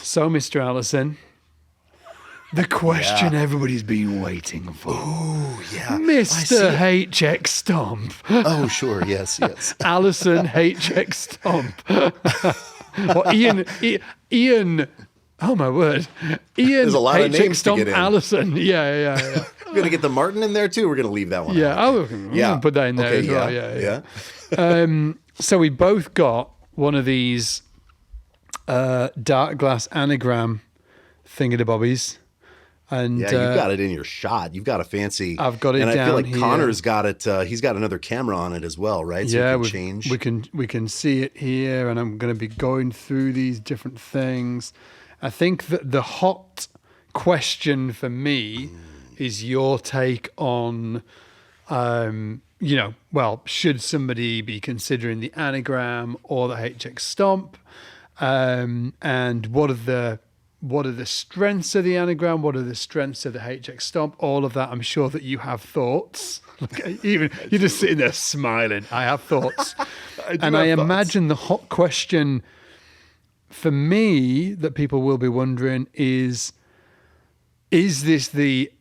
So, Mr. Allison, the question everybody's been waiting for. Oh, yeah. Mr. HX Stomp. Oh, sure. Yes. Allison HX Stomp. Or Ian. Oh, my word. Ian There's a lot of HX names to Stomp get in. Allison. Yeah. We're going to get the Martin in there, too. We're going to leave that one Yeah. out. I'll put that in there as well. Yeah. So we both got one of these Darkglass Anagram thingamabobbies. And Yeah, you've got it in your shot. You've got a fancy. I've got it and down I feel like here. Connor's got it. He's got another camera on it as well, right? So yeah, we can change. we can see it here, and I'm going to be going through these different things. I think that the hot question for me is your take on, should somebody be considering the Anagram or the HX Stomp, and what are the strengths of the Anagram? What are the strengths of the HX Stomp? All of that. I'm sure that you have thoughts. Even you're just sitting there smiling. I have thoughts. I imagine the hot question for me that people will be wondering is this the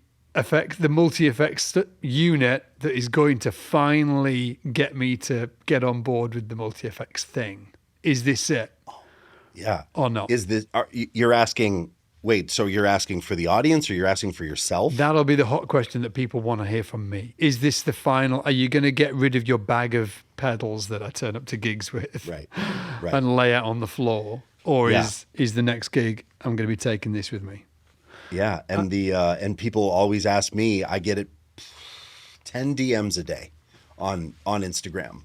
multi-effects unit that is going to finally get me to get on board with the multi-effects thing? Is this it? Yeah. Or not? You're asking, wait, so you're asking for the audience or you're asking for yourself? That'll be the hot question that people want to hear from me. Is this the final? Are you going to get rid of your bag of pedals that I turn up to gigs with? Right. And lay out on the floor? Or is the next gig, I'm going to be taking this with me? Yeah. And and people always ask me, I get it 10 DMs a day on Instagram.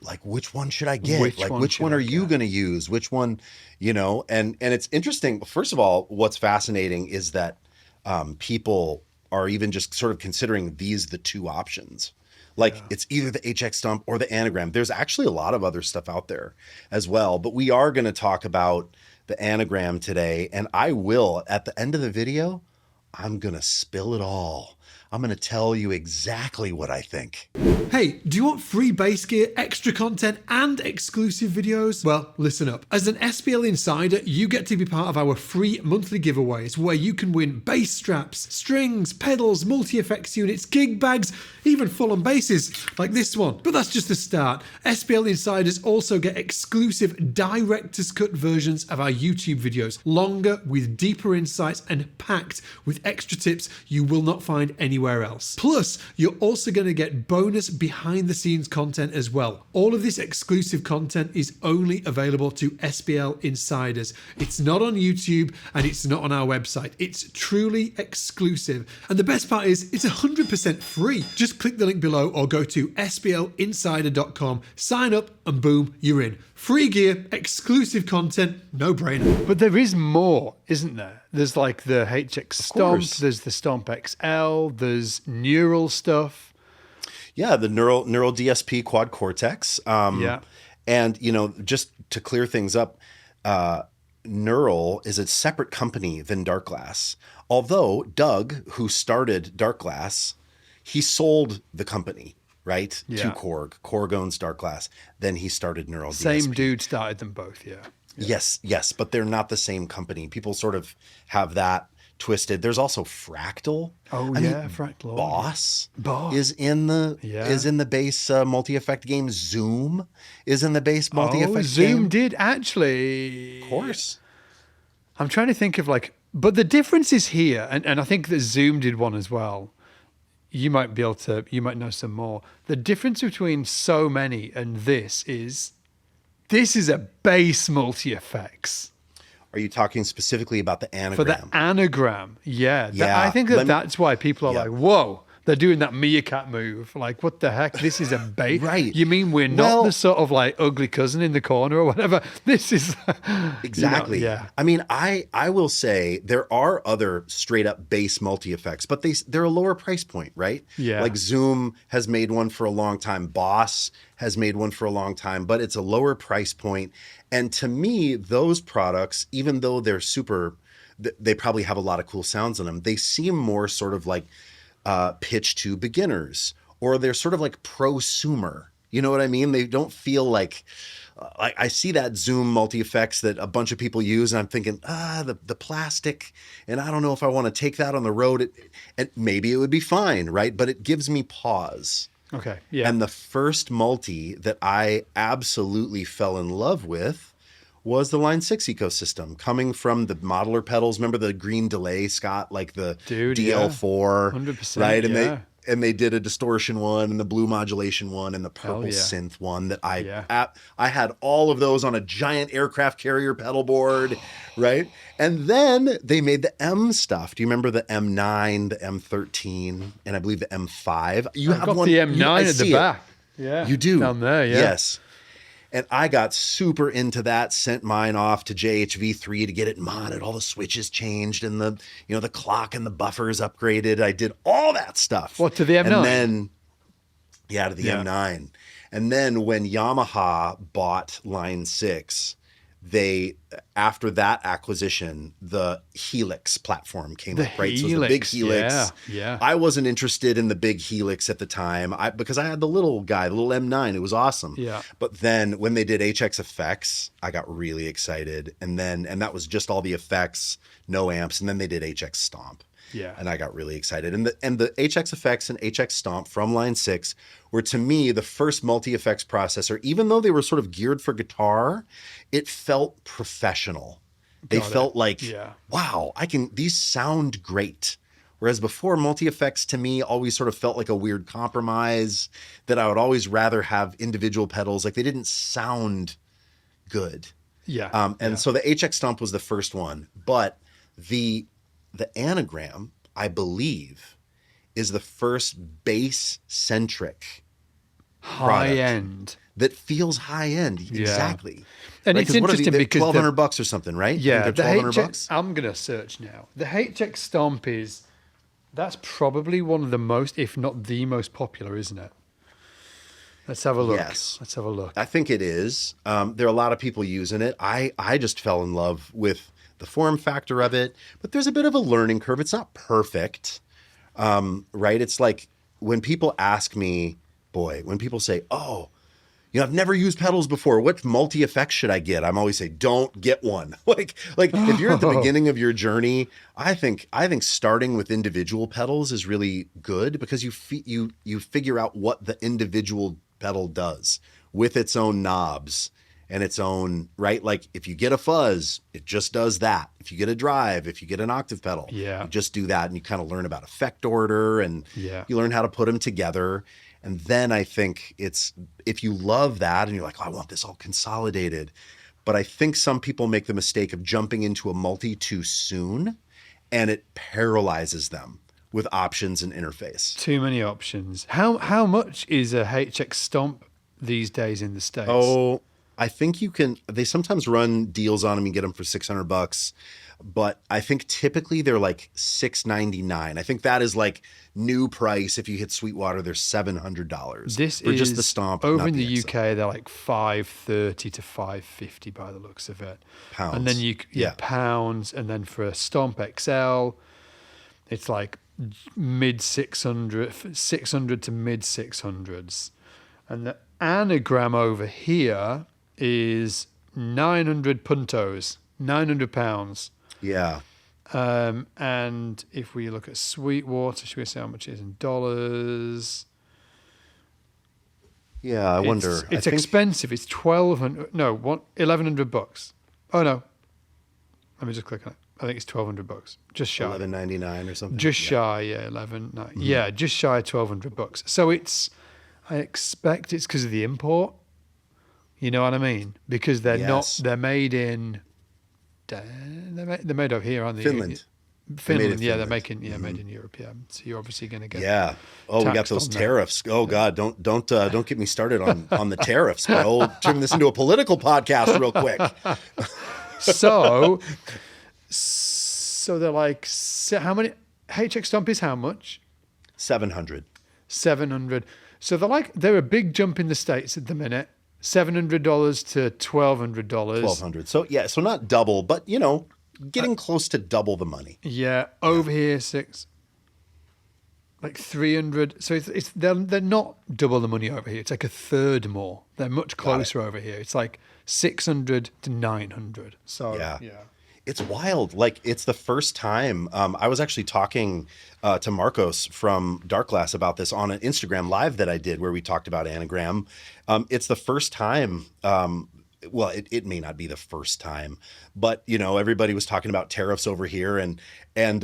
Like, which one should I get? Which one are you going to use? Which one, and it's interesting. First of all, what's fascinating is that people are even just sort of considering these the two options. It's either the HX Stomp or the Anagram. There's actually a lot of other stuff out there as well, but we are going to talk about the Anagram today. And I will, at the end of the video, I'm going to spill it all. I'm going to tell you exactly what I think. Hey, do you want free bass gear, extra content, and exclusive videos? Well, listen up. As an SPL Insider, you get to be part of our free monthly giveaways where you can win bass straps, strings, pedals, multi-effects units, gig bags, even full-on basses like this one. But that's just the start. SPL Insiders also get exclusive director's cut versions of our YouTube videos, longer with deeper insights and packed with extra tips you will not find anywhere else. Plus, you're also going to get bonus behind the scenes content as well. All of this exclusive content is only available to SPL Insiders. It's not on YouTube and it's not on our website. It's truly exclusive. And the best part is it's 100% free. Just click the link below or go to splinsider.com, sign up and boom, you're in. Free gear, exclusive content, no brainer. But there is more, isn't there? There's like the HX Stomp, there's the Stomp XL, there's neural stuff. Yeah, the neural DSP quad cortex. And, just to clear things up, Neural is a separate company than Darkglass. Although Doug, who started Darkglass, he sold the company, right? To Korg. Korg owns Darkglass. Then he started Neural DSP. Same dude started them both, yeah. Yes, but they're not the same company. People sort of have that twisted. There's also Fractal. Fractal. Boss is in the bass multi-effect game. Zoom is in the bass multi-effect game. Zoom did actually. Of course. I'm trying to think of but the difference is here, and I think that Zoom did one as well. You might know some more. The difference between so many and this is a bass multi-effects. Are you talking specifically about the Anagram? For the Anagram, yeah. I think that's why people are like, whoa, they're doing that meerkat move. Like, what the heck? This is a bass. Right. You mean we're not the sort of ugly cousin in the corner or whatever? This is... Exactly. Yeah. I mean, I will say there are other straight up bass multi-effects, but they're a lower price point, right? Yeah. Like Zoom has made one for a long time. Boss has made one for a long time, but it's a lower price point. And to me, those products, even though they're they probably have a lot of cool sounds in them, they seem more sort of like pitch to beginners, or they're sort of like prosumer. You know what I mean? They don't feel like I see that Zoom multi-effects that a bunch of people use, and I'm thinking, the plastic, and I don't know if I want to take that on the road. And maybe it would be fine, right? But it gives me pause. Okay, yeah. And the first multi that I absolutely fell in love with was the Line 6 ecosystem, coming from the modeler pedals. Remember the green delay, Scott? Like the DL4, 100%, right? And they did a distortion one and the blue modulation one and the purple synth one that I had all of those on a giant aircraft carrier pedal board, right? And then they made the M stuff. Do you remember the M9, the M13, and I believe the M5? I've got the M9 at the back. Yeah. You do. Down there, yeah. Yes. And I got super into that, sent mine off to JHV3 to get it modded, all the switches changed and the clock and the buffers upgraded. I did all that stuff. What, to the M9? And then, to the M9. And then when Yamaha bought Line 6, after that acquisition, the Helix platform came up, right? So it was the big Helix. Yeah. I wasn't interested in the big Helix at the time because I had the little guy, the little M9. It was awesome. Yeah. But then when they did HX effects, I got really excited. And that was just all the effects, no amps. And then they did HX Stomp. Yeah. And I got really excited. And the HX effects and HX Stomp from Line 6 were, to me, the first multi-effects processor. Even though they were sort of geared for guitar, it felt professional. They felt like, wow, these sound great. Whereas before, multi-effects to me always sort of felt like a weird compromise, that I would always rather have individual pedals. Like, they didn't sound good. Yeah. So the HX Stomp was the first one. But the Anagram, I believe, is the first bass-centric high-end that feels high-end. Exactly. And right? it's interesting because $1,200 or something, right? Yeah, the $1,200. I'm going to search now. The HX Stomp that's probably one of the most, if not the most popular, isn't it? Let's have a look. Yes. Let's have a look. I think it is. There are a lot of people using it. I just fell in love with the form factor of it, but there's a bit of a learning curve. It's not perfect, right? It's like when people ask me, when people say, I've never used pedals before, what multi-effects should I get? I'm always say, don't get one. like if you're at the beginning of your journey, I think starting with individual pedals is really good, because you figure out what the individual pedal does with its own knobs and its own, right? Like if you get a fuzz, it just does that. If you get a drive, if you get an octave pedal, you just do that. And you kind of learn about effect order and you learn how to put them together. And then I think if you love that and you're like, I want this all consolidated. But I think some people make the mistake of jumping into a multi too soon, and it paralyzes them with options and interface. Too many options. How much is a HX Stomp these days in the States? Oh, I think they sometimes run deals on them. You get them for $600, but I think typically they're like $699. I think that is like new price. If you hit Sweetwater, they're $700. This for is just the Stomp. Over in the UK, they're like $530 to $550 by the looks of it. Pounds. And then pounds. And then for a Stomp XL, it's like mid 600 to mid 600s. And the Anagram over here is 900 puntos, 900 pounds. Yeah. And if we look at Sweetwater, should we say how much it is in dollars? Yeah, I wonder. It's expensive. It's $1,100. Oh no. Let me just click on it. I think it's $1,200. Just shy. $11.99 or something. Just shy, 11. No, yeah, just shy of $1,200. So I expect it's because of the import. You know what I mean? Because they're they're made in, they're made over here, aren't they? Finland. Finland, they're making, made in Europe, So you're obviously going to get we got those tariffs. Oh God, don't get me started on the tariffs, bro. Turn this into a political podcast real quick. So they're like, how many? HX Stomp is how much? 700. 700. So they're a big jump in the States at the minute. $700 to $1,200. $1,200. So so not double, but getting close to double the money. Yeah, over here like 300. So they're not double the money over here. It's like a third more. They're much closer over here. It's like 600 to 900. So yeah. It's wild. Like, it's the first time I was actually talking to Marcos from Darkglass about this on an Instagram live that I did where we talked about Anagram. It's the first time. Well, it may not be the first time, but you know, everybody was talking about Tariffs over here, and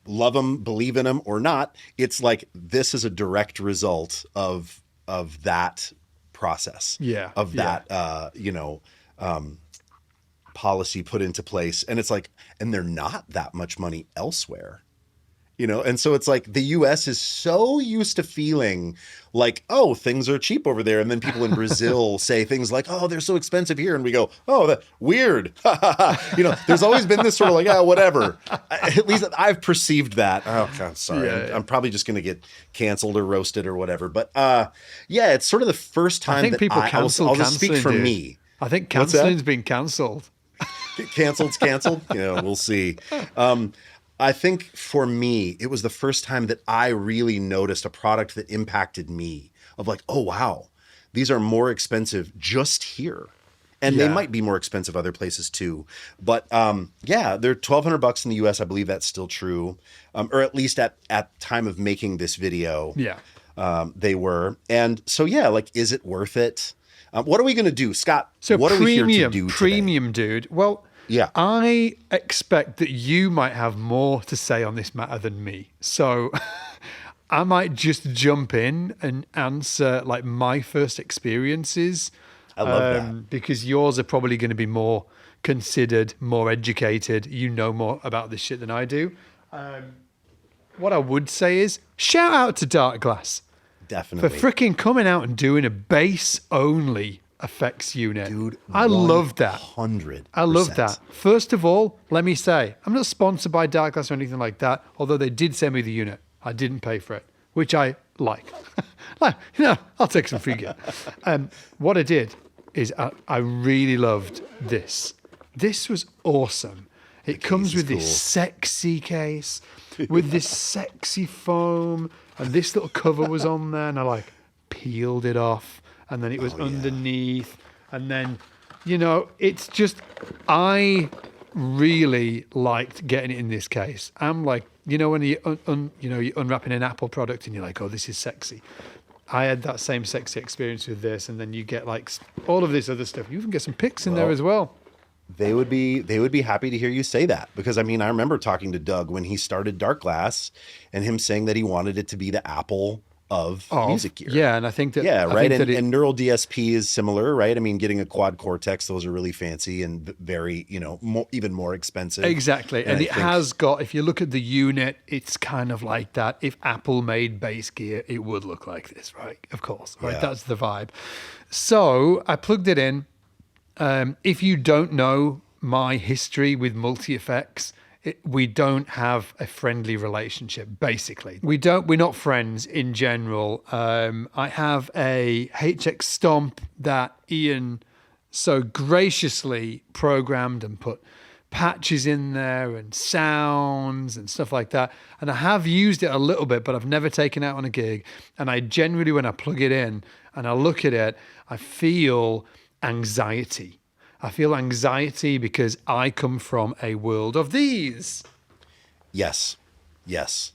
love them, believe in them or not. It's like, this is a direct result of that process. Yeah. Of that, policy put into place. And it's like, and they're not that much money elsewhere, you know? And so it's like the US is so used to feeling like, oh, things are cheap over there. And then people in Brazil say things like, oh, they're so expensive here. And we go, oh, that weird. You know, there's always been this sort of like, oh, whatever. At least I've perceived that. Oh, God, sorry. Yeah. I'm probably just going to get canceled or roasted or whatever. But yeah, it's sort of the first time I think people cancel. I'll just speak for me. I think canceling's been cancelled. Canceled's canceled. Yeah, we'll see. I think for me, it was the first time that I really noticed a product that impacted me, of like, oh, wow, these are more expensive just here. And they might be more expensive other places too. But yeah, they're $1,200 in the US. I believe that's still true. Or at least at time of making this video, they were. And so, yeah, like, is it worth it? What are we going to do, Scott? So what are we here to do premium, today? dude. Well, yeah, I expect that you might have more to say on this matter than me. So I might just jump in and answer like my first experiences. I love that. Because yours are probably going to be more considered, more educated. You know more about this shit than I do. What I would say is shout out to Darkglass. Definitely. For freaking coming out and doing a bass only effects unit. Dude, I love that. 100%. I love that. First of all, let me say, I'm not sponsored by Darkglass or anything like that, although they did send me the unit. I didn't pay for it, which I like. Like, you know, I'll take some free gear. What I did is I really loved this. This was awesome. It comes with this sexy case, with this sexy foam, and this little cover was on there, and I like peeled it off, and then it was underneath, and then, you know, it's just, I really liked getting it in this case. I'm like, you know, when you're unwrapping an Apple product and you're like, oh, this is sexy. I had that same sexy experience with this, and then you get like all of this other stuff. You even get some pics in there as well. They would be happy to hear you say that, because I mean, I remember talking to Doug when he started Darkglass and him saying that he wanted it to be the Apple of music gear. Yeah, and I think that right. And Neural DSP is similar, right? I mean, getting a quad cortex, those are really fancy and very, you know, even more expensive. Exactly. And it has got, if you look at the unit, it's kind of like that. If Apple made bass gear, it would look like this, right? Of course, right? Yeah. That's the vibe. So I plugged it in. If you don't know my history with multi-effects, we don't have a friendly relationship, basically. We're not friends in general. I have a HX Stomp that Ian so graciously programmed and put patches in there and sounds and stuff like that. And I have used it a little bit, but I've never taken it out on a gig. And I generally, when I plug it in and I look at it, I feel anxiety. I feel anxiety because I come from a world of these. Yes. Yes.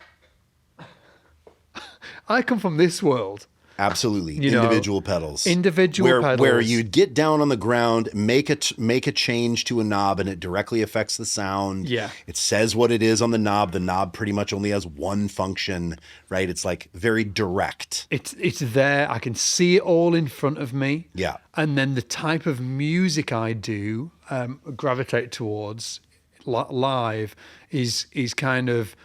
I come from this world. Absolutely. Individual pedals. Individual pedals. Where you get down on the ground, make a change to a knob, and it directly affects the sound. Yeah. It says what it is on the knob. The knob pretty much only has one function, right? It's like very direct. It's there. I can see it all in front of me. Yeah. And then the type of music I do gravitate towards live is kind of...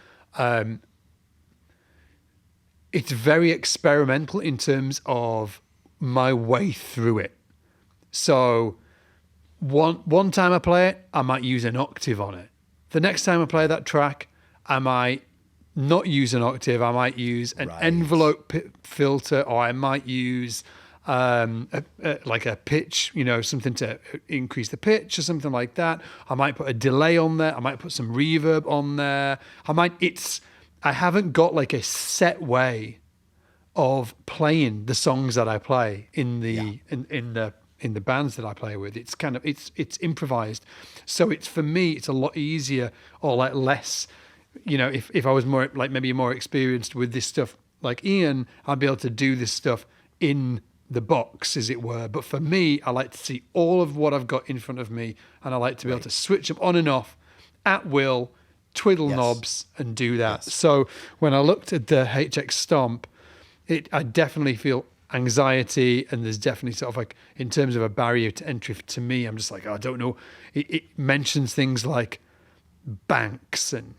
it's very experimental in terms of my way through it. So one time I play it, I might use an octave on it. The next time I play that track, I might not use an octave. I might use an envelope filter, or I might use like a pitch, you know, something to increase the pitch or something like that. I might put a delay on there. I might put some reverb on there. I haven't got like a set way of playing the songs that I play in the in the bands that I play with. It's kind of it's improvised, so it's for me it's a lot easier or like less. You know, if I was more like maybe more experienced with this stuff, like Ian, I'd be able to do this stuff in the box, as it were. But for me, I like to see all of what I've got in front of me, and I like to be able to switch them on and off at will, twiddle knobs, and do that. So when I looked at the HX Stomp, I definitely feel anxiety, and there's definitely sort of like, in terms of a barrier to entry to me, I'm just like, I don't know. It mentions things like banks and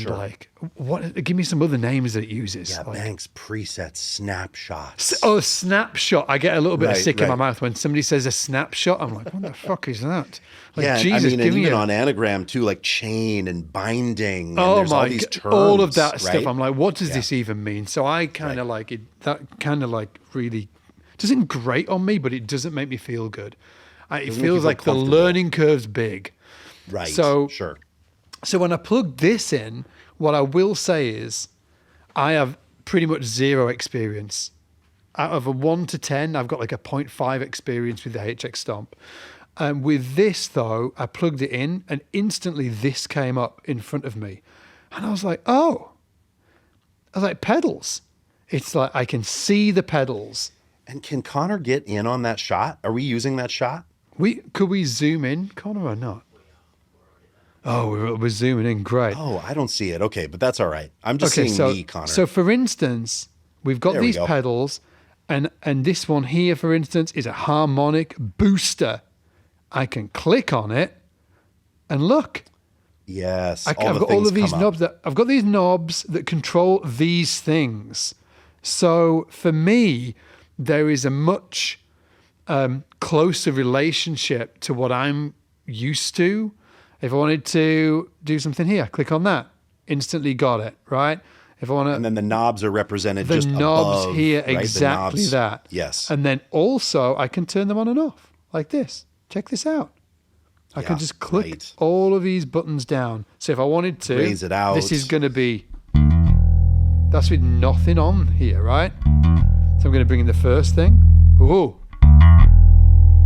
like, what? Give me some other names that it uses. Yeah, like, banks, presets, snapshots. Oh, snapshot. I get a little bit of sick in my mouth when somebody says a snapshot. I'm like, what the fuck is that? Like, yeah, Jesus, I mean, and even on Anagram too, like chain and binding. And there's all these terms, all of that stuff. I'm like, what does this even mean? So I kind of like it. That kind of like really doesn't grate on me, but it doesn't make me feel good. It feels like the learning curve's big. Right. So sure. So when I plug this in, what I will say is I have pretty much zero experience. Out of a 1 to 10, I've got like a 0.5 experience with the HX Stomp. With this, though, I plugged it in and instantly this came up in front of me. And I was like, oh. I was like, pedals. It's like I can see the pedals. And can Connor get in on that shot? Are we using that shot? Could we zoom in, Connor, or not? Oh, we're zooming in. Great. Oh, I don't see it. Okay, but that's all right. I'm just seeing me, Connor. So, for instance, we've got these pedals, and this one here, for instance, is a harmonic booster. I can click on it, and look. Yes, I've got all of these knobs I've got these knobs that control these things. So for me, there is a much closer relationship to what I'm used to. If I wanted to do something here, click on that. Instantly got it, right? If I want to, and then the knobs are represented the just knobs above, here, right? exactly that. Yes. And then also I can turn them on and off like this. Check this out. I can just click all of these buttons down. So if I wanted to, raise it out. This is going to be, that's with nothing on here, right? So I'm going to bring in the first thing. Ooh,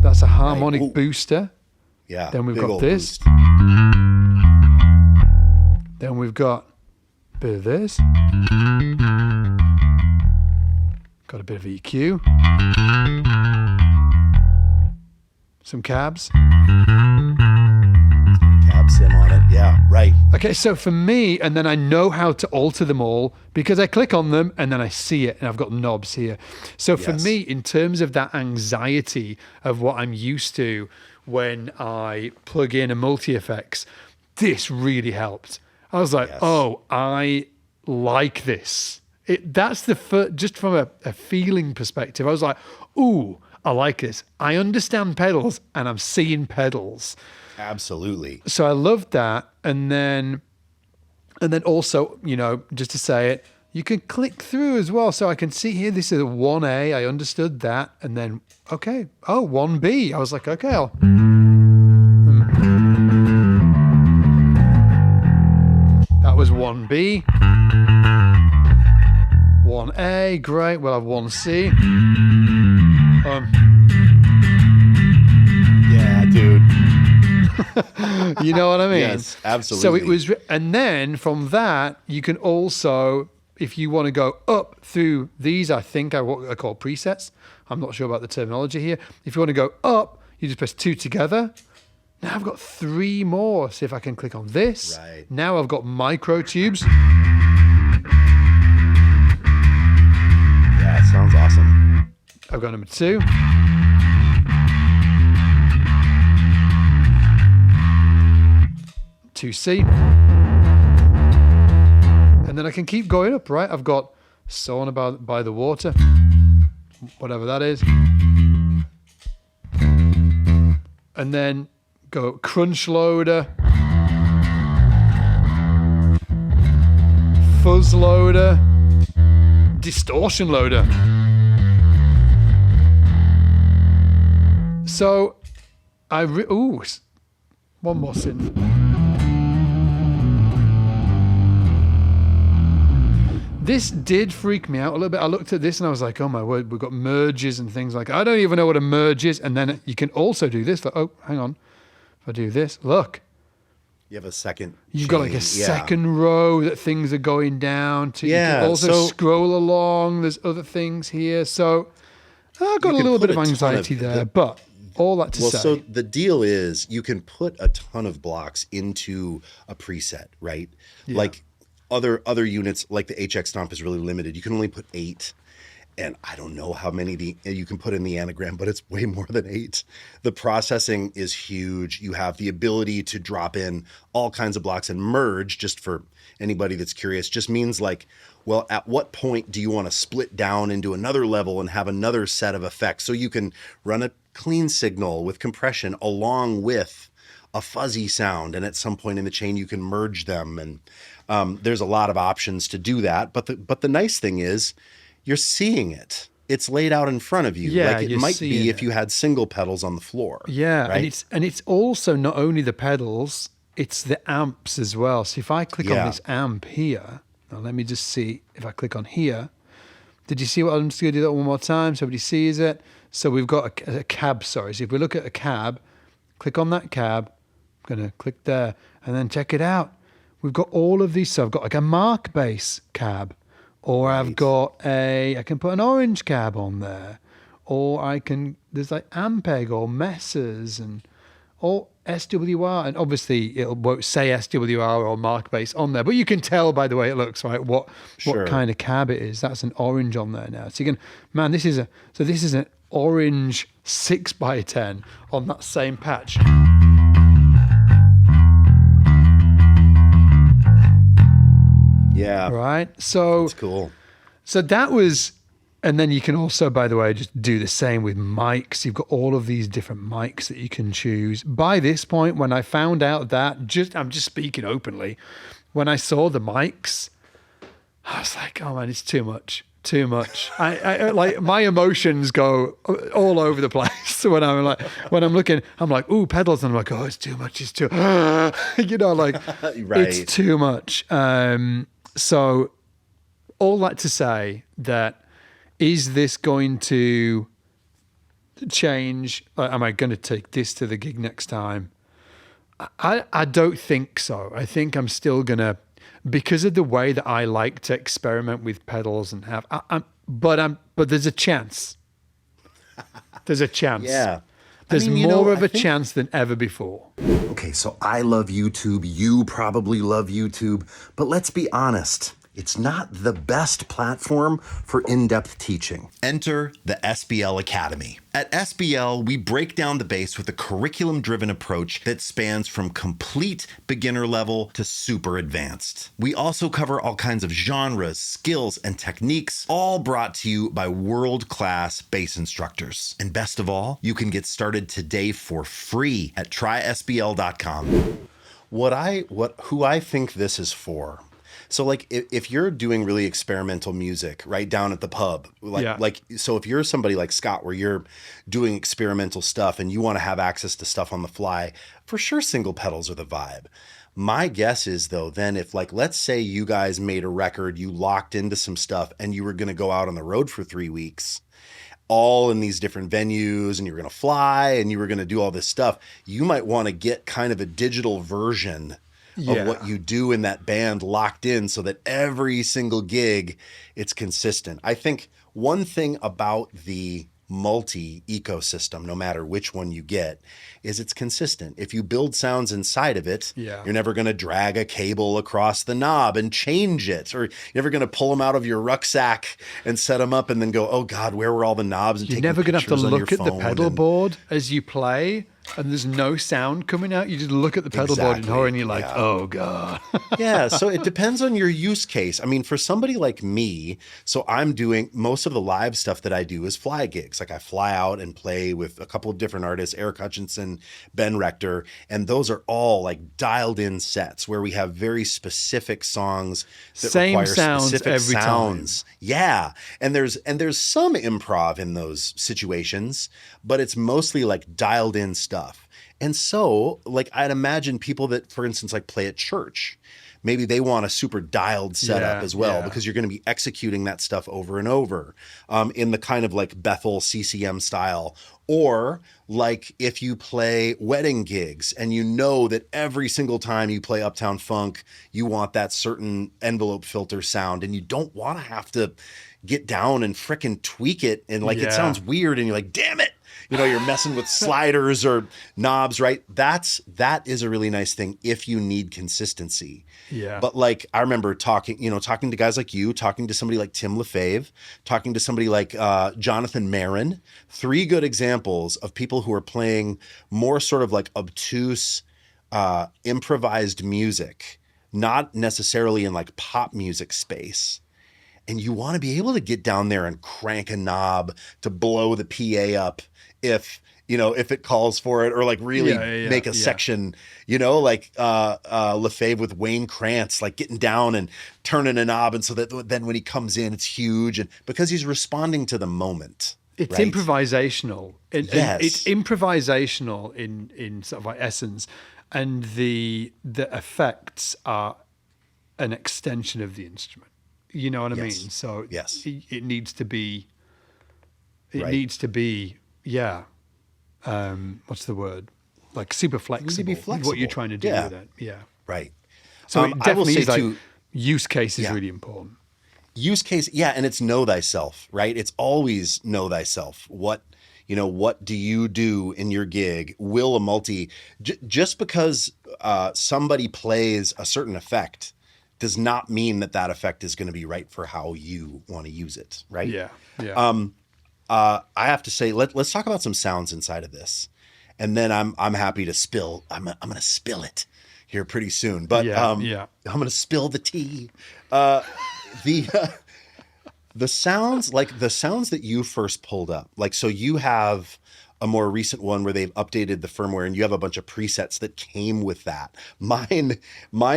that's a harmonic booster. Yeah. Then we've got this. Boost. Then we've got a bit of this. Got a bit of EQ. Some cabs. Cab sim on it. Yeah, right. Okay, so for me, and then I know how to alter them all because I click on them and then I see it and I've got knobs here. So for me, in terms of that anxiety of what I'm used to when I plug in a multi-effects, this really helped. I was like, oh, I like this. That's the first, just from a feeling perspective, I was like, ooh, I like this. I understand pedals and I'm seeing pedals. Absolutely. So I loved that. And then also, you know, just to say it, you can click through as well. So I can see here, this is a 1A. I understood that. And then, okay. Oh, 1B. I was like, okay, that was 1B. 1A, great. We'll have 1C. Yeah, dude. You know what I mean? Yes, absolutely. So it was, and then from that, you can also, if you want to go up through these, I think what I call presets. I'm not sure about the terminology here. If you want to go up, you just press 2 together. Now I've got 3 more. See if I can click on this. Right. Now I've got micro tubes. Yeah, it sounds awesome. I've got number 2. C, and then I can keep going up, right? I've got Sauna by the Water, whatever that is, and then go Crunch Loader, Fuzz Loader, Distortion Loader. So one more synth. This did freak me out a little bit. I looked at this and I was like, oh my word, we've got merges and things like, I don't even know what a merge is. And then you can also do this. Like, oh, hang on. If I do this, look. You have a second. You've got like a second row that things are going down to. Yeah, you can also scroll along. There's other things here. So I've got a little bit of anxiety there, but all that to say. So the deal is you can put a ton of blocks into a preset, right? Yeah. Like other units, like the HX Stomp is really limited. You can only put 8. And I don't know how many you can put in the Anagram, but it's way more than 8. The processing is huge. You have the ability to drop in all kinds of blocks, and merge, just for anybody that's curious, just means like, well, at what point do you want to split down into another level and have another set of effects? So you can run a clean signal with compression along with a fuzzy sound. And at some point in the chain, you can merge them. And there's a lot of options to do that. But the nice thing is, you're seeing it. It's laid out in front of you. Yeah, like it might be if you had single pedals on the floor. Yeah, right? and it's also not only the pedals, it's the amps as well. So if I click on this amp here, now let me just see if I click on here. Did you see what I'm just going to do that one more time so everybody sees it? So we've got a cab, sorry. So if we look at a cab, click on that cab, I'm going to click there, and then check it out. We've got all of these. So I've got like a mark bass cab. Or I've got I can put an orange cab on there. Or there's like Ampeg or Messrs and all SWR. And obviously it won't say SWR or mark bass on there. But you can tell by the way it looks, right, what kind of cab it is. That's an orange on there now. So you can, this is an orange 6x10 on that same patch. Yeah. Right. So that's cool. So that was, and then you can also, by the way, just do the same with mics. You've got all of these different mics that you can choose. By this point, when I found out that, I'm just speaking openly, when I saw the mics, I was like, oh man, it's too much. Too much. I like my emotions go all over the place when I'm looking. I'm like, ooh, pedals, and I'm like, oh, it's too much. It's too, like right. It's too much. So all that to say that, is this going to change? Am I going to take this to the gig next time? I don't think so. I think I'm still going to, because of the way that I like to experiment with pedals and have, but there's a chance. There's a chance. Yeah. There's more of a chance than ever before. Okay, so I love YouTube. You probably love YouTube. But let's be honest, it's not the best platform for in-depth teaching. Enter the SBL Academy. At SBL, we break down the bass with a curriculum-driven approach that spans from complete beginner level to super advanced. We also cover all kinds of genres, skills, and techniques, all brought to you by world-class bass instructors. And best of all, you can get started today for free at trysbl.com. Who I think this is for. So like if you're doing really experimental music right down at the pub, so if you're somebody like Scott where you're doing experimental stuff and you want to have access to stuff on the fly, for sure single pedals are the vibe. My guess is though, then if like, let's say you guys made a record, you locked into some stuff and you were going to go out on the road for 3 weeks, all in these different venues, and you were going to fly and you were going to do all this stuff, you might want to get kind of a digital version of what you do in that band locked in so that every single gig it's consistent. I think one thing about the multi ecosystem, no matter which one you get, is it's consistent. If you build sounds inside of it, you're never going to drag a cable across the knob and change it, or you're never going to pull them out of your rucksack and set them up and then go, oh God, where were all the knobs? And you're never going to have to look at the pedal board as you play. And there's no sound coming out. You just look at the pedal board and you're like, oh God. Yeah, so it depends on your use case. I mean, for somebody like me, so I'm doing most of the live stuff that I do is fly gigs. Like I fly out and play with a couple of different artists, Eric Hutchinson, Ben Rector, and those are all like dialed in sets where we have very specific songs that require specific sounds. Yeah, and there's some improv in those situations, but it's mostly like dialed in stuff. And so, like, I'd imagine people that, for instance, like play at church, maybe they want a super dialed setup as well, because you're going to be executing that stuff over and over in the kind of like Bethel CCM style. Or like if you play wedding gigs and you know that every single time you play Uptown Funk, you want that certain envelope filter sound, and you don't want to have to get down and frickin' tweak it. And like, it sounds weird and you're like, damn it. You know, you're messing with sliders or knobs, right? That is a really nice thing if you need consistency. Yeah. But like, I remember talking to guys like you, talking to somebody like Tim LaFave, talking to somebody like Jonathan Marin, 3 good examples of people who are playing more sort of like obtuse, improvised music, not necessarily in like pop music space. And you want to be able to get down there and crank a knob to blow the PA up if it calls for it, or like really make a section, like LaFave with Wayne Krantz, like getting down and turning a knob. And so that then when he comes in, it's huge. And because he's responding to the moment. It's right? improvisational. Yes. It's improvisational in sort of like essence. And the effects are an extension of the instrument. You know what I mean? So it needs to be, what's the word? Like super flexible. What you're trying to do with it. Yeah. Right. So it definitely is like too, use case is really important. Use case. Yeah. And it's know thyself, right? It's always know thyself. What do you do in your gig? Will a just because somebody plays a certain effect does not mean that effect is going to be right for how you want to use it, right? Yeah. I have to say, let's talk about some sounds inside of this, and then I'm happy to spill. I'm going to spill it here pretty soon, but I'm going to spill the tea. The sounds, like the sounds that you first pulled up, like, so you have a more recent one where they've updated the firmware and you have a bunch of presets that came with that. Mine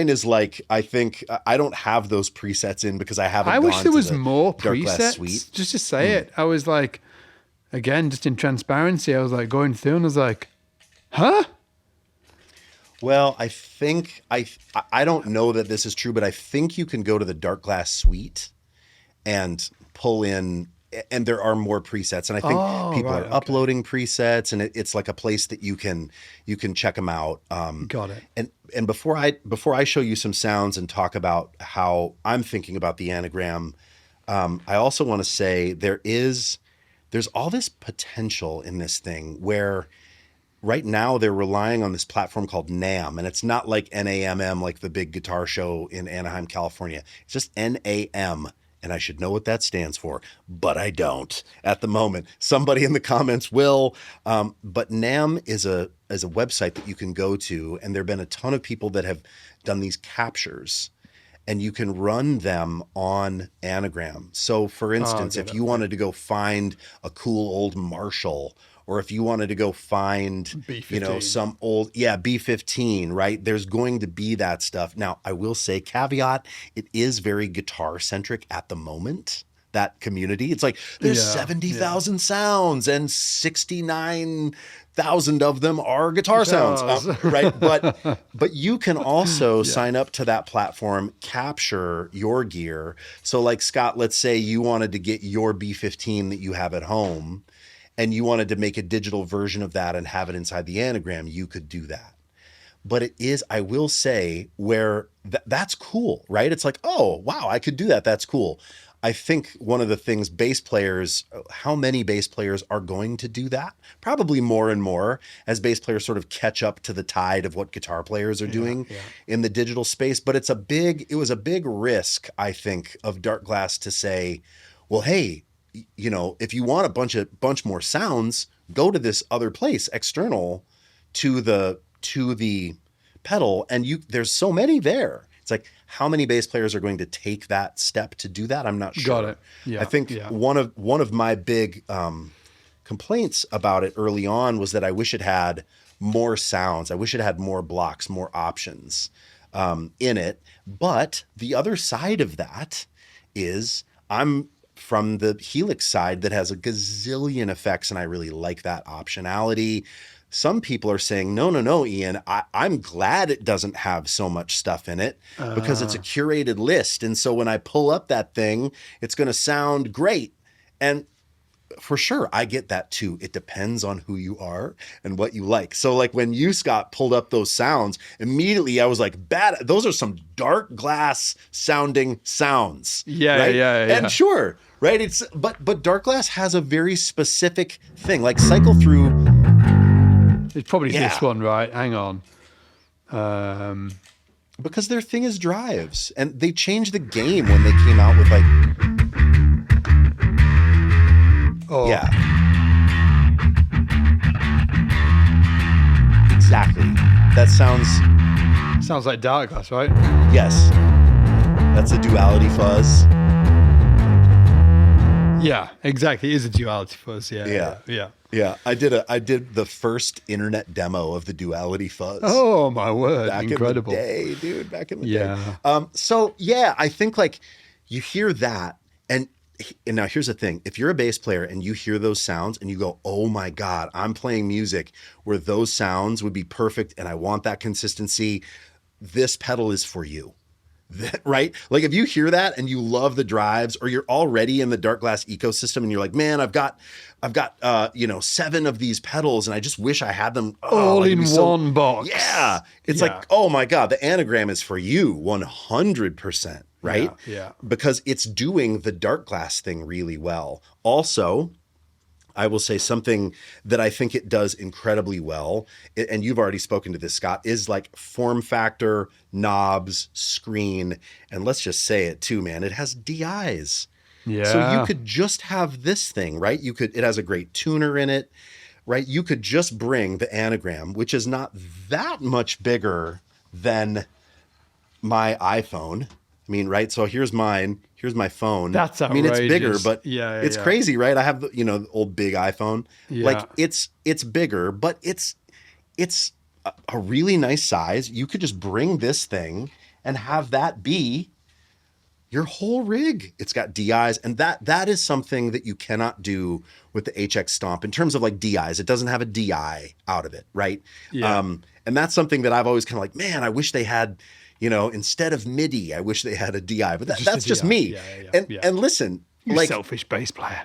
is like, I think I don't have those presets in because I haven't. I wish there was more Darkglass presets. Suite. Just to say it, I was like, again, just in transparency, I was like going through and I was like, huh? Well, I think I don't know that this is true, but I think you can go to the Darkglass Suite and pull in. And there are more presets, and I think people are uploading presets, and it's like a place that you can check them out. Got it. And before I show you some sounds and talk about how I'm thinking about the Anagram, I also want to say there's all this potential in this thing where right now they're relying on this platform called NAMM, and it's not like NAMM, like the big guitar show in Anaheim, California. It's just NAM. And I should know what that stands for, but I don't at the moment. Somebody in the comments will. But NAMM is a website that you can go to, and there have been a ton of people that have done these captures, and you can run them on Anagram. So, for instance, if you wanted to go find a cool old Marshall, or if you wanted to go find, B15. some old, B15, right? There's going to be that stuff. Now, I will say, caveat, it is very guitar centric at the moment, that community. It's like there's 70,000 sounds and 69,000 of them are guitar sounds, right? But you can also sign up to that platform, capture your gear. So like Scott, let's say you wanted to get your B15 that you have at home, and you wanted to make a digital version of that and have it inside the Anagram, you could do that. But it is, I will say, where that's cool, right? It's like, oh, wow, I could do that. That's cool. I think one of the things how many bass players are going to do that? Probably more and more as bass players sort of catch up to the tide of what guitar players are doing in the digital space. But it was a big risk, I think, of Darkglass to say, well, hey, if you want a bunch more sounds, go to this other place external to the pedal, and there's so many there. It's like, how many bass players are going to take that step to do that? I'm not sure. Got it. Yeah. I think one of my big complaints about it early on was that I wish it had more sounds. I wish it had more blocks, more options in it. But the other side of that is I'm from the Helix side that has a gazillion effects, and I really like that optionality. some people are saying, no, Ian, I'm glad it doesn't have so much stuff in it because it's a curated list. And so when I pull up that thing, it's going to sound great. And for sure, I get that too. It depends on who you are and what you like. So like when you, Scott, pulled up those sounds, immediately I was like, those are some Darkglass sounding sounds. Yeah, right? yeah. And sure, right? But Darkglass has a very specific thing. Like cycle through. It's probably this one, right? Hang on. Because their thing is drives, and they changed the game when they came out with like. Oh. Yeah. Exactly. That sounds like Darkglass, right? Yes. That's a duality fuzz. Yeah, exactly. It is a duality fuzz. Yeah. Yeah. I did the first internet demo of the duality fuzz. Oh my word. Back Incredible. in the day, dude. Back in the day. Yeah. So yeah, I think like you hear that and now here's the thing. If you're a bass player and you hear those sounds and you go, oh my God, I'm playing music where those sounds would be perfect and I want that consistency, this pedal is for you. Right? Like if you hear that and you love the drives or you're already in the Darkglass ecosystem and you're like, man, I've got 7 of these pedals and I just wish I had them all in one box. Yeah. It's like, oh my God, the Anagram is for you 100%. Right? Yeah. Because it's doing the Darkglass thing really well. Also, I will say something that I think it does incredibly well, and you've already spoken to this, Scott, is like form factor, knobs, screen, and let's just say it too, man, it has DIs. Yeah. So you could just have this thing, right? It has a great tuner in it, right? You could just bring the Anagram, which is not that much bigger than my iPhone. I mean, right? So here's mine. Here's my phone. That's outrageous. I mean, it's bigger, but it's yeah. crazy, right? I have the old big iPhone. Yeah. Like it's bigger, but it's a really nice size. You could just bring this thing and have that be your whole rig. It's got DIs, and that is something that you cannot do with the HX Stomp in terms of like DIs. It doesn't have a DI out of it, right? Yeah. And that's something that I've always kind of like, man, I wish they had. Instead of MIDI, I wish they had a DI, but that's just me. Yeah. And listen, you like selfish bass player.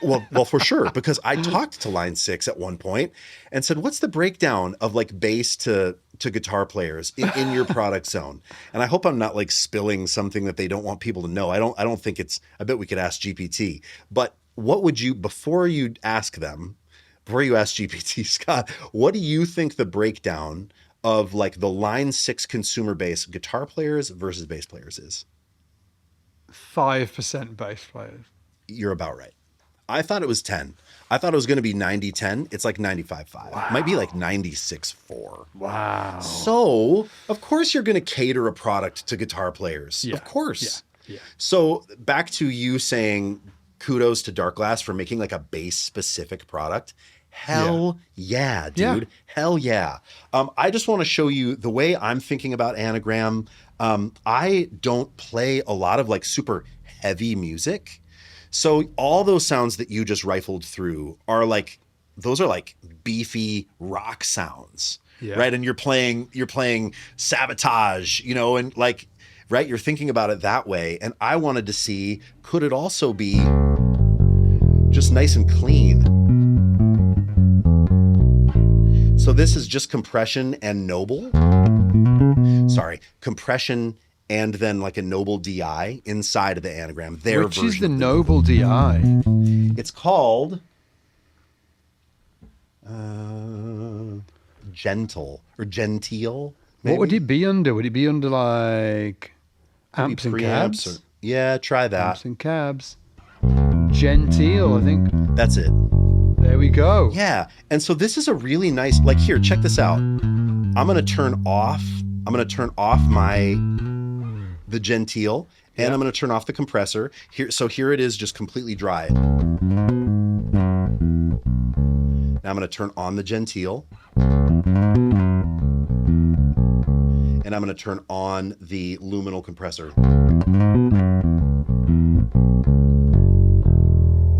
well, for sure, because I talked to Line 6 at one point and said, "What's the breakdown of like bass to guitar players in your product zone?" And I hope I'm not like spilling something that they don't want people to know. I don't think it's. I bet we could ask GPT. But what would you before you ask GPT, Scott? What do you think the breakdown of like the Line 6 consumer bass guitar players versus bass players is? 5% bass players. You're about right. I thought it was 10. I thought it was going to be 90-10. It's like 95-5. Wow. It might be like 96-4. Wow. So, of course, you're going to cater a product to guitar players. Yeah. Of course. Yeah. So, back to you saying kudos to Darkglass for making like a bass-specific product. Hell yeah, dude. Yeah. Hell yeah. I just want to show you the way I'm thinking about Anagram. I don't play a lot of like super heavy music. So all those sounds that you just rifled through are like, those are like beefy rock sounds, right? And you're playing Sabotage, and like, right? You're thinking about it that way. And I wanted to see, could it also be just nice and clean? So this is just compression and noble. Sorry, compression and then like a noble DI inside of the Anagram. Which is the noble DI? It's called gentle or genteel. Maybe? What would it be under? Would it be under like amps and cabs? Yeah, try that. Amps and cabs. Genteel, I think. That's it. There we go. Yeah. And so this is a really nice, like here, check this out. I'm going to turn off the genteel and I'm going to turn off the compressor here. So here it is just completely dry. Now I'm going to turn on the genteel and I'm going to turn on the luminal compressor.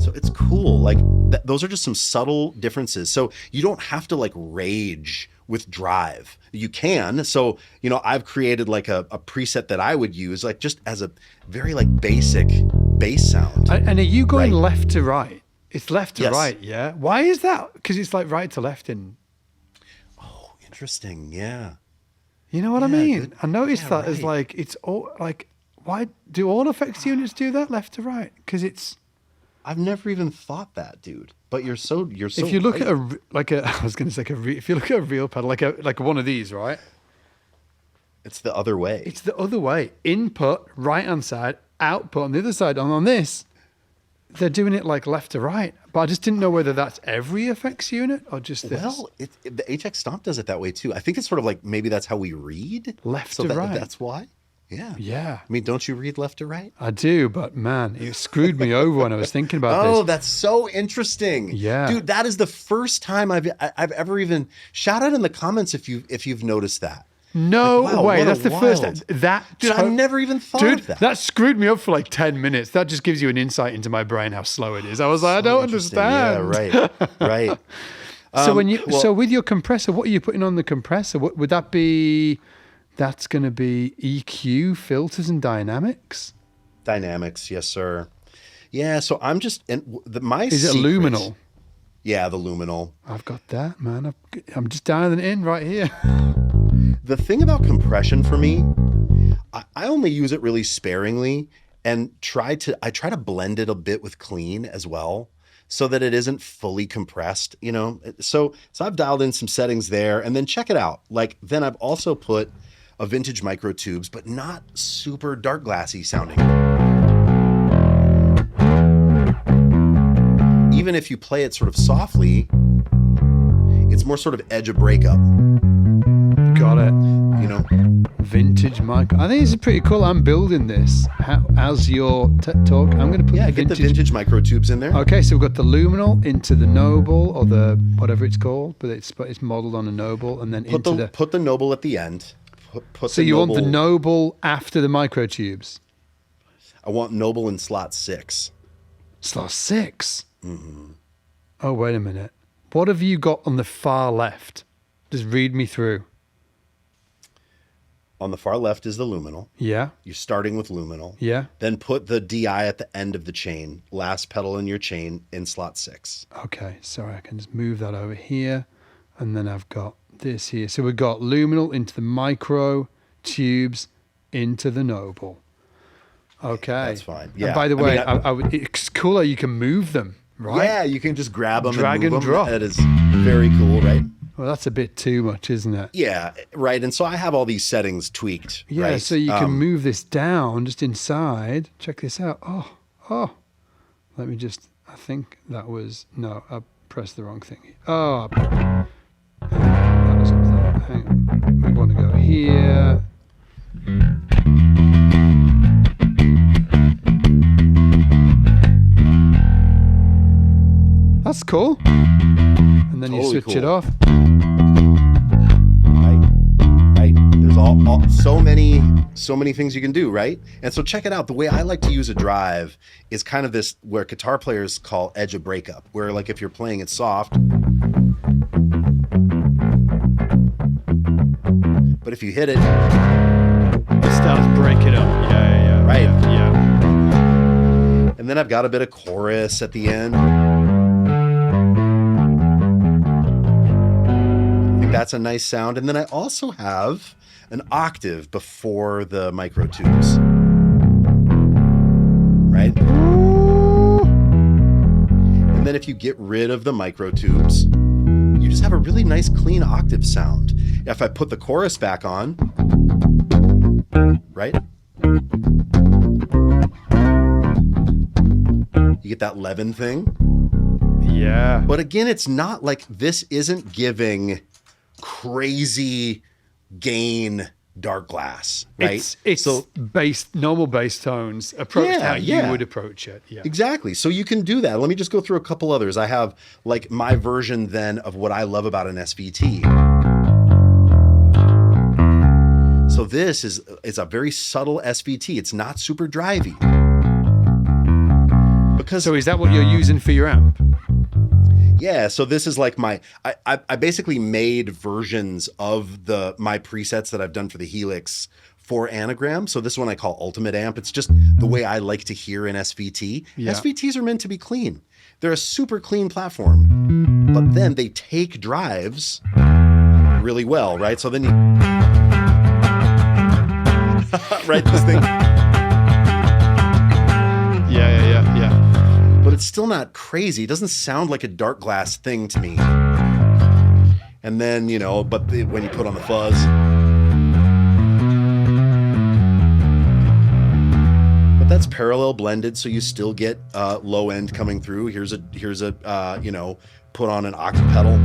So it's cool. cool. Like those are just some subtle differences. So you don't have to like rage with drive. You can. So, I've created like a preset that I would use like just as a very like basic bass sound. And are you going left to right? It's left to Yes. right, yeah? Why is that? Because it's like right to left in... Oh, interesting. Yeah. You know what I mean? Good. I noticed that as right. like, it's all like, why do all effects units do that left to right? Because it's... I've never even thought that, dude. But you're so If you look right. at I was going to say if you look at a real pedal, like one of these, right? It's the other way. It's the other way. Input, right hand side, output on the other side. And on this, they're doing it like left to right. But I just didn't know whether that's every effects unit or just this. Well, the HX Stomp does it that way too. I think it's sort of like maybe that's how we read. Left to right. That's why. Yeah. Yeah. I mean, don't you read left to right? I do, but man, it screwed me over when I was thinking about Oh, this. that's so interesting. Yeah. Dude, that is the first time I've ever even shout out in the comments if you've noticed that. No Like, wow, way. what a That's the first. wild- That Dude, I never even thought Dude, of that. screwed me up for like 10 minutes. That just gives you an insight into my brain how slow it is. I was like, I don't Interesting. understand. Yeah, right. So when you well- so with your compressor, what are you putting on the compressor? What would that be? That's going to be EQ, filters, and dynamics. Dynamics, yes, sir. Yeah, so I'm just my Is it secret- luminal? Yeah, the luminal. I've got that, man. I'm just dialing it in right here. The thing about compression for me, I only use it really sparingly and I try to blend it a bit with clean as well so that it isn't fully compressed, So I've dialed in some settings there and then check it out. Like then I've also put a vintage micro tubes, but not super dark glassy sounding. Even if you play it sort of softly, it's more sort of edge of breakup. Got it. Vintage mic. I think it's pretty cool. I'm building this. As your talk, I'm going to put Get the vintage micro tubes in there. Okay, so we've got the luminal into the noble or the whatever it's called, but it's modeled on a noble, and then Put the noble at the end. So you want the noble after the microtubes? I want noble in slot 6. Slot 6. Mm-hmm. Oh, wait a minute. What have you got on the far left? Just read me through. On the far left is the luminal. Yeah. You're starting with luminal. Yeah. Then put the DI at the end of the chain, last pedal in your chain in slot 6. Okay, sorry, I can just move that over here. And then I've got this here. So we've got luminal into the micro tubes into the noble. Okay. That's fine. Yeah. And by the way, it's cooler. You can move them, right? Yeah, you can just grab them Drag and move and drop. them. That is very cool, right? Well, that's a bit too much, isn't it? Yeah, right. And so I have all these settings tweaked. Yeah, right? so you can move this down just inside. Check this out. Oh. Let me just, I think that was, no, I pressed the wrong thing. Oh, that was up there. Hang on. We want to go here. That's cool. And then you Totally switch it cool. off. Right. There's all so many things you can do, right? And so check it out. The way I like to use a drive is kind of this where guitar players call edge of breakup, where like if you're playing it soft, but if you hit it, It starts breaking up. Yeah. Right. Yeah. and then I've got a bit of chorus at the end. I think that's a nice sound. And then I also have an octave before the micro tubes. Right? And then if you get rid of the micro tubes, you just have a really nice clean octave sound. If I put the chorus back on, right? You get that Levin thing. Yeah. But again, it's not like this isn't giving crazy gain dark glass, right? It's normal bass tones approached how you Yeah. would approach it. Yeah. Exactly. So you can do that. Let me just go through a couple others. I have like my version then of what I love about an SVT. So this is a very subtle SVT. It's not super drivey. because So is that what you're using for your amp? yeah, so this is like I basically made versions of my presets that I've done for the Helix for Anagram. So this one I call Ultimate Amp. It's just the way I like to hear in SVT. Yeah. SVTs are meant to be clean. They're a super clean platform, but then they take drives really well, right? So then you, right, this thing. Yeah. But it's still not crazy. It doesn't sound like a Darkglass thing to me. And then, when you put on the fuzz, but that's parallel blended, so you still get low end coming through. Here's a put on an octave pedal.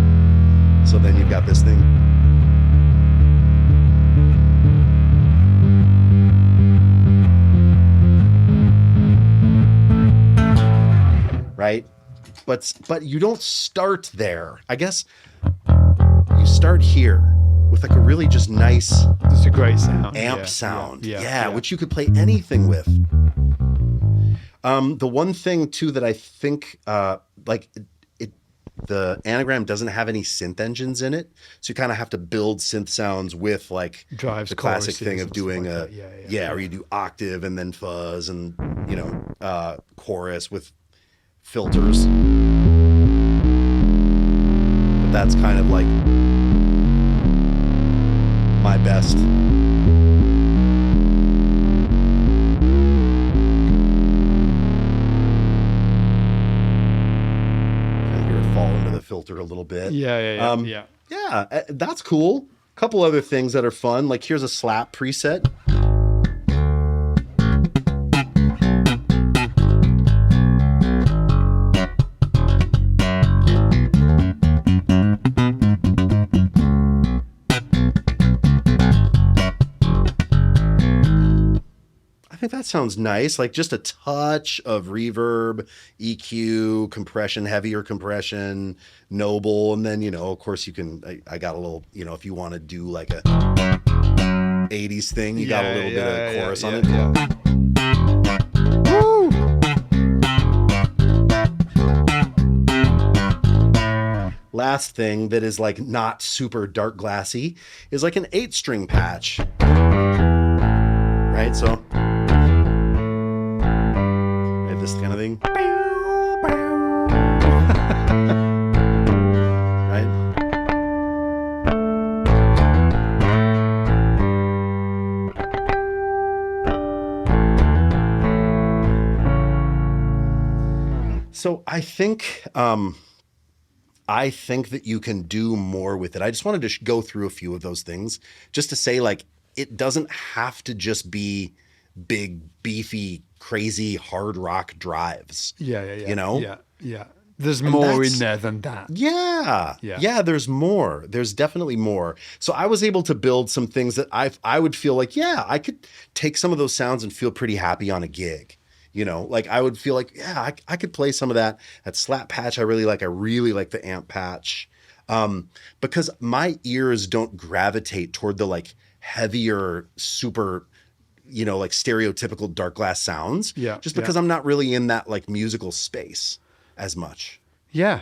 So then you've got this thing. Right? But you don't start there. I guess you start here with like a really just nice It's a great sound. amp sound. Yeah. Which you could play anything with. The one thing too that I think the Anagram doesn't have any synth engines in it, so you kind of have to build synth sounds with like Drives, the classic choruses thing of and doing stuff like that. or you do octave and then fuzz and chorus with filters. But that's kind of like my best. Fall into the filter a little bit. Yeah. Yeah, that's cool. A couple other things that are fun, like here's a slap preset. I think that sounds nice, like just a touch of reverb, EQ, compression, heavier compression, noble, and then, of course you can, I got a little, if you want to do like a 80s thing, you got a little bit of chorus on it. Woo! Last thing that is like not super dark glassy is like an 8-string patch. Right, so this kind of thing. Right? So I think that you can do more with it. I just wanted to go through a few of those things just to say, like, it doesn't have to just be big, beefy, crazy hard rock drives. Yeah. Yeah. There's more in there than that. Yeah, there's more. There's definitely more. So I was able to build some things that I would feel like, I could take some of those sounds and feel pretty happy on a gig. Like I would feel like, I could play some of that slap patch. I really like the amp patch. Because my ears don't gravitate toward the like heavier, super, like stereotypical Darkglass sounds. Yeah. Just because I'm not really in that like musical space as much. Yeah.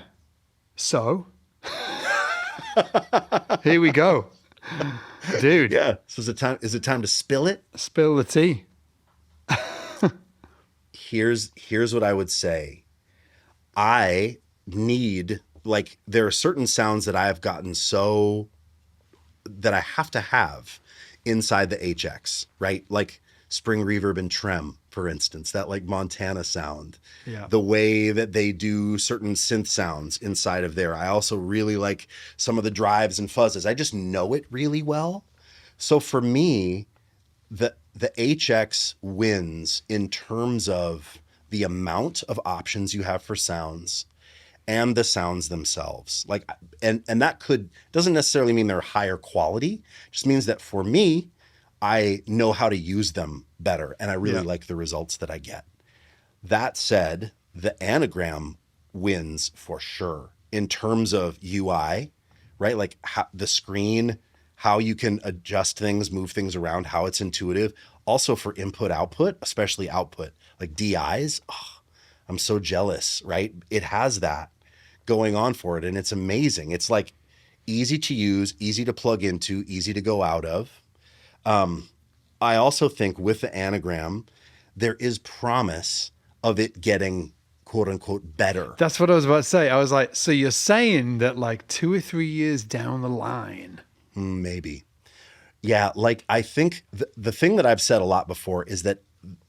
So here we go. Dude. Yeah. So is it time to spill it? Spill the tea. Here's what I would say. I need, like, there are certain sounds that I have gotten that I have to have inside the HX, right? Like spring reverb and trem, for instance, that like Montana sound. Yeah. The way that they do certain synth sounds inside of there. I also really like some of the drives and fuzzes. I just know it really well. So for me, the HX wins in terms of the amount of options you have for sounds and the sounds themselves. Like, and that doesn't necessarily mean they're higher quality. It just means that for me, I know how to use them better, and I really like the results that I get. That said, the Anagram wins for sure in terms of UI, right? Like the screen, how you can adjust things, move things around, how it's intuitive. Also for input, output, especially output, like DIs. Oh, I'm so jealous, right? It has that going on for it, and it's amazing. It's like easy to use, easy to plug into, easy to go out of. I also think with the Anagram, there is promise of it getting quote unquote better. That's what I was about to say. I was like, so you're saying that like 2 or 3 years down the line? Maybe. Yeah, like I think the thing that I've said a lot before is that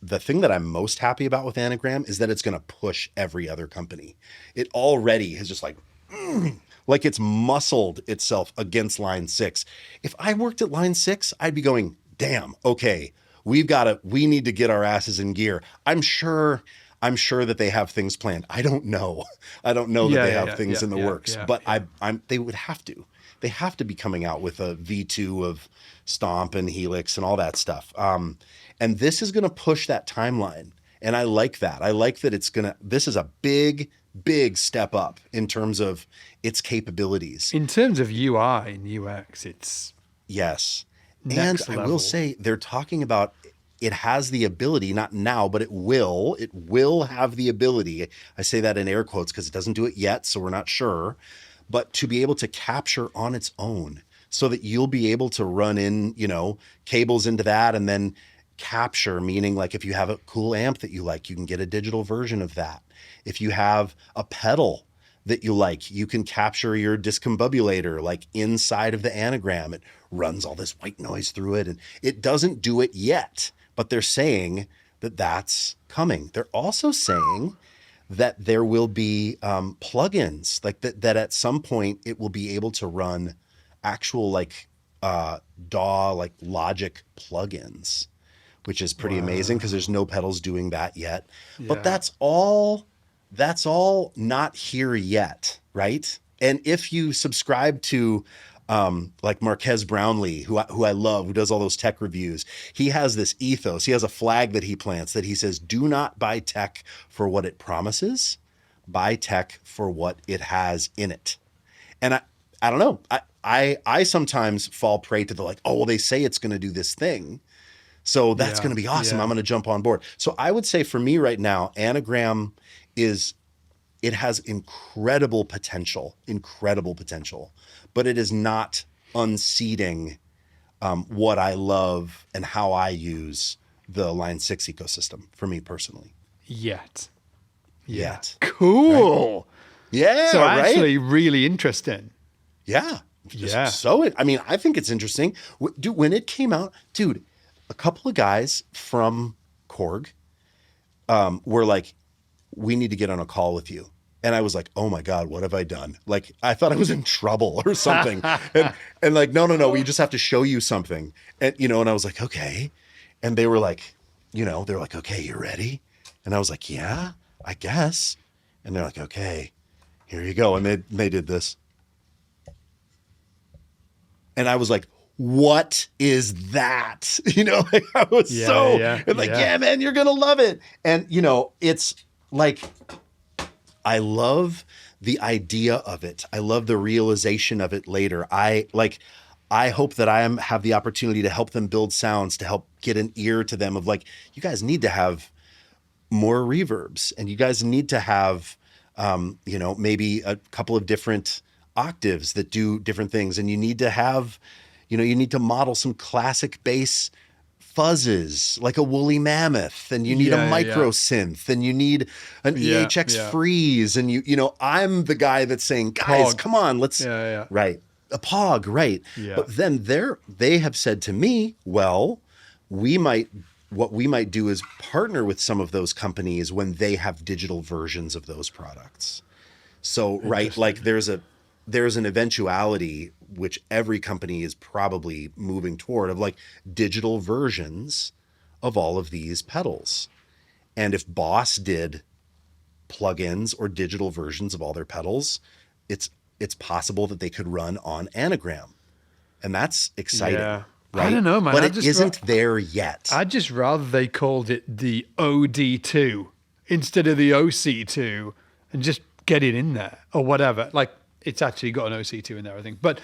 the thing that I'm most happy about with Anagram is that it's going to push every other company. It already has just like it's muscled itself against line 6. If I worked at line 6, I'd be going, damn, okay, we need to get our asses in gear. I'm sure that they have things planned. I don't know that they have things in the works, but they would have to. They have to be coming out with a V2 of Stomp and Helix and all that stuff. And this is going to push that timeline. And I like that. I like that this is a big, big step up in terms of its capabilities. In terms of UI and UX, it's yes. next And level. I will say they're talking about it has the ability, not now, but it will have the ability. I say that in air quotes because it doesn't do it yet, so we're not sure, but to be able to capture on its own so that you'll be able to run in, cables into that and then capture, meaning like if you have a cool amp that you like, you can get a digital version of that. If you have a pedal that you like, you can capture your discombobulator like inside of the Anagram. It runs all this white noise through it, and it doesn't do it yet, but they're saying that that's coming. They're also saying that there will be plugins like that at some point it will be able to run actual DAW like Logic plugins, which is pretty amazing because there's no pedals doing that yet. Yeah. But that's all not here yet, right? And if you subscribe to like Marquez Brownlee, who I love, who does all those tech reviews, he has this ethos. He has a flag that he plants that he says, do not buy tech for what it promises, buy tech for what it has in it. And I don't know. I sometimes fall prey to they say it's going to do this thing, so that's going to be awesome. Yeah. I'm going to jump on board. So I would say for me right now, Anagram it has incredible potential, but it is not unseating what I love and how I use the Line 6 ecosystem for me personally. Yet. Right? Cool. Yeah. So actually really interesting. Yeah. So, I think it's interesting. Dude, when it came out, a couple of guys from Korg were like, we need to get on a call with you. And I was like, oh my God, what have I done? Like, I thought I was in trouble or something. and like, no, we just have to show you something. And, and I was like, okay. And they were like, they're like, okay, you ready? And I was like, yeah, I guess. And they're like, okay, here you go. And they did this. And I was like, what is that? I was yeah, man, you're going to love it. And, it's like, I love the idea of it. I love the realization of it later. I hope that I have the opportunity to help them build sounds, to help get an ear to them of like, you guys need to have more reverbs, and you guys need to have, maybe a couple of different octaves that do different things. And you need to have, you need to model some classic bass fuzzes like a woolly mammoth, and you need a micro synth, and you need an EHX freeze, and I'm the guy that's saying, guys, come on, let's right, a pog, right? Yeah. But then they have said to me, well, what we might do is partner with some of those companies when they have digital versions of those products. So right, like there's an eventuality which every company is probably moving toward of like digital versions of all of these pedals. And if Boss did plugins or digital versions of all their pedals, it's possible that they could run on Anagram. And that's exciting. Yeah. Right? I don't know, man. But it isn't there yet. I'd just rather they called it the OD2 instead of the OC2 and just get it in there or whatever. Like, it's actually got an OC2 in there, I think. But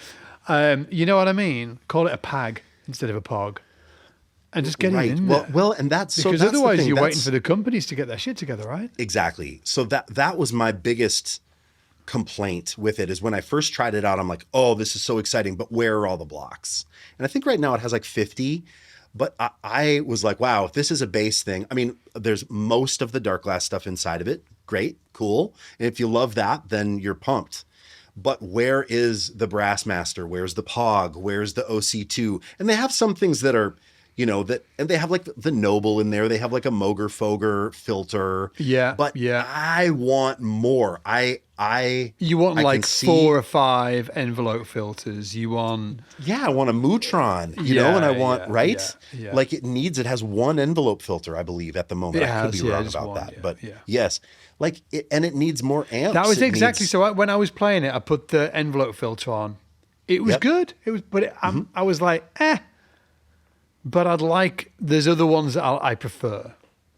you know what I mean? Call it a PAG instead of a POG. And just get it in well, there. well, and that's because so that's otherwise the thing. you're waiting for the companies to get their shit together, right? Exactly. So that was my biggest complaint with it, is when I first tried it out, I'm like, oh, this is so exciting, but where are all the blocks? And I think right now it has like 50, but I was like, wow, if this is a bass thing, I mean, there's most of the Darkglass stuff inside of it. Great, cool. And if you love that, then you're pumped. But where is the Brassmaster? Where's the Pog? Where's the OC2? And they have some things that are, you know, that, and they have like the Noble in there. They have like a Moger Foger filter. Yeah. But yeah. I want more. You want I like can see, 4 or 5 envelope filters. You want. Yeah, I want a Mootron, you know, and I want, right? Yeah. Like it has one envelope filter, I believe, at the moment. I could be wrong about that. But yes, like, and it needs more amps. That was exactly. So when I was playing it, I put the envelope filter on. It was good. It was, but I was like, but I'd like, there's other ones that I prefer.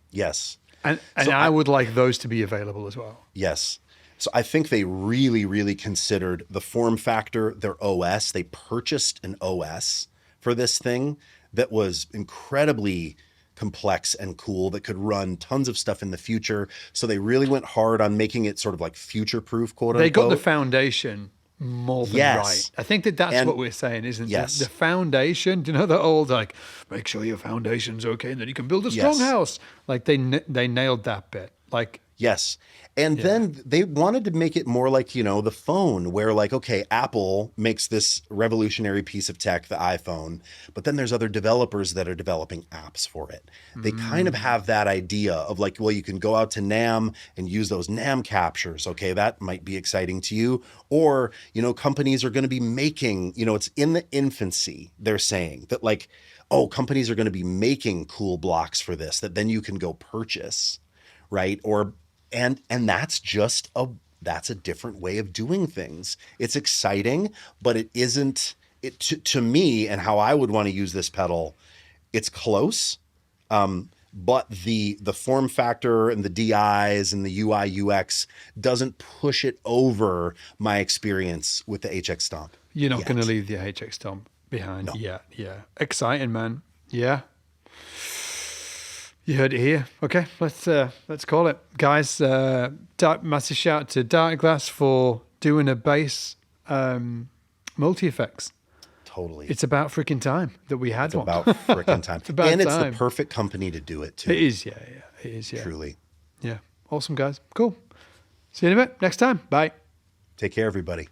Yes. And so I would like those to be available as well. Yes. So I think they really, really considered the form factor, their OS. They purchased an OS for this thing that was incredibly complex and cool, that could run tons of stuff in the future. So they really went hard on making it sort of like future-proof, quote unquote. They got the foundation more than right. I think that's what we're saying, isn't it? The foundation. Do you know the old, like, make sure your foundation's okay and then you can build a strong house? Like they nailed that bit. Like, yes. And then they wanted to make it more like, you know, the phone, where like, okay, Apple makes this revolutionary piece of tech, the iPhone, but then there's other developers that are developing apps for it. They kind of have that idea of like, well, you can go out to NAMM and use those NAMM captures. Okay, that might be exciting to you. Or, you know, companies are going to be making, you know, it's in the infancy, they're saying that like, oh, companies are going to be making cool blocks for this that then you can go purchase, right? Or and that's just that's a different way of doing things. It's exciting, but it isn't it to me, and how I would want to use this pedal. It's close, but the form factor and the DIs and the UI UX doesn't push it over my experience with the HX Stomp. You're not going to leave the HX Stomp behind. No. Yeah. Exciting, man. Yeah. You heard it here. Okay, let's call it, guys. Massive shout out to Darkglass for doing a bass multi effects. Totally, it's about freaking time that we had one. About freaking time, it's about and time. It's the perfect company to do it too. It is, it is, Truly, yeah. Awesome, guys. Cool. See you in a bit. Next time. Bye. Take care, everybody.